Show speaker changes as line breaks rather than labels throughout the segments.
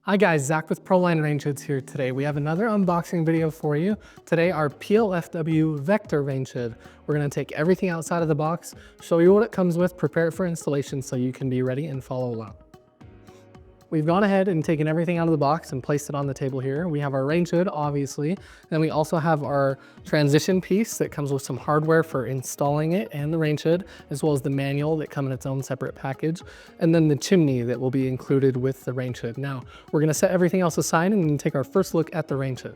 Hi guys, Zach with Proline range hoods here today. We have another unboxing video for you. Today our PLFW Vector range hood. We're gonna take everything outside of the box, show you what it comes with, prepare it for installation so you can be ready and follow along. We've gone ahead and taken everything out of the box and placed it on the table here. We have our range hood, obviously. Then we also have our transition piece that comes with some hardware for installing it and the range hood, as well as the manual that come in its own separate package. And then the chimney that will be included with the range hood. Now, we're gonna set everything else aside and take our first look at the range hood.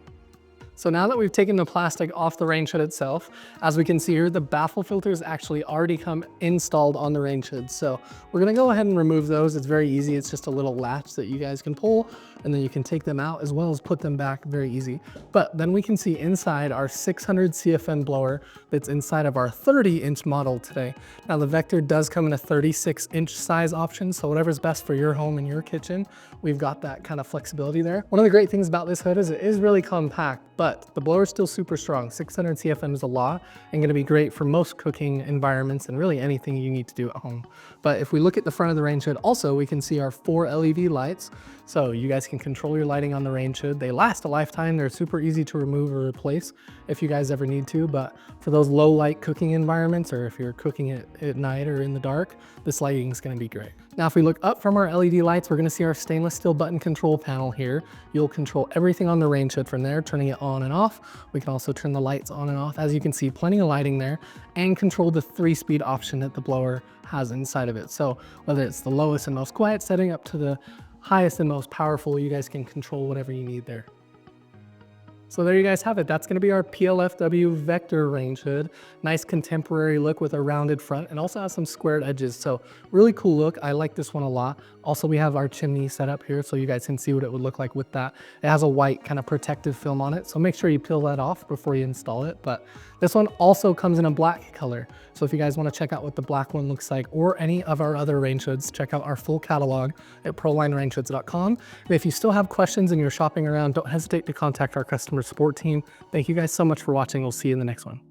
So now that we've taken the plastic off the range hood itself, as we can see here, the baffle filters actually already come installed on the range hood. So we're gonna go ahead and remove those. It's very easy. It's just a little latch that you guys can pull, and then you can take them out as well as put them back, very easy. But then we can see inside our 600 CFM blower that's inside of our 30-inch model today. Now the Vector does come in a 36-inch size option, so whatever's best for your home and your kitchen, we've got that kind of flexibility there. One of the great things about this hood is it is really compact, but the blower is still super strong. 600 CFM is a lot and gonna be great for most cooking environments and really anything you need to do at home. But if we look at the front of the range hood, also we can see our 4 LED lights. So you guys can control your lighting on the range hood. They last a lifetime. They're super easy to remove or replace if you guys ever need to. But for those low light cooking environments, or if you're cooking it at night or in the dark, this lighting is gonna be great. Now, if we look up from our LED lights, we're gonna see our stainless steel button control panel here. You'll control everything on the range hood from there, turning it on and off. We can also turn the lights on and off. As you can see, plenty of lighting there, and control the 3-speed option that the blower has inside of it. So whether it's the lowest and most quiet setting up to the highest and most powerful, you guys can control whatever you need there. So there you guys have it. That's gonna be our PLFW Vector range hood. Nice contemporary look with a rounded front and also has some squared edges. So really cool look. I like this one a lot. Also, we have our chimney set up here so you guys can see what it would look like with that. It has a white kind of protective film on it. So make sure you peel that off before you install it. But this one also comes in a black color. So if you guys wanna check out what the black one looks like or any of our other range hoods, check out our full catalog at ProlineRangeHoods.com. And if you still have questions and you're shopping around, don't hesitate to contact our customer support team. Thank you guys so much for watching. We'll see you in the next one.